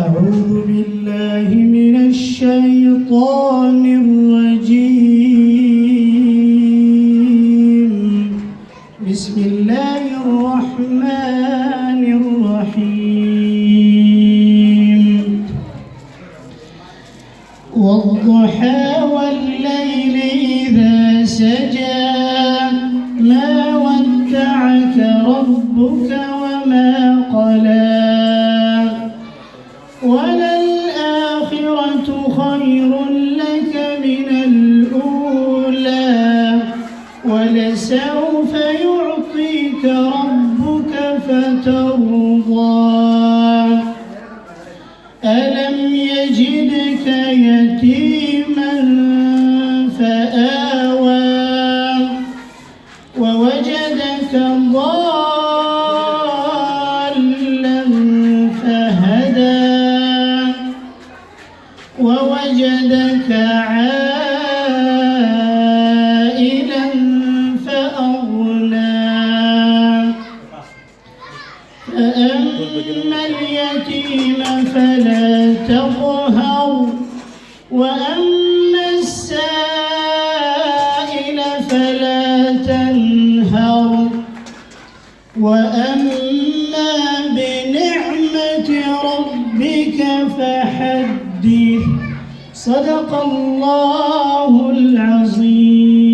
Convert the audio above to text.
أعوذ بالله من الشيطان الرجيم. بسم الله الرحمن الرحيم. والضحى والليل إذا سجى ما ودعك ربك وما قلى وللآخرة خير لك من الأولى ولسوف يعطيك ربك فترضى ألم يجدك يتيما فآوى ووجدك ضالا فهدى ووجدك عائلا فأغنى فأما اليتيم فلا تقهر وأما السائل فلا تنهر وأما بنعمة ربك فحدث. صدق الله العظيم.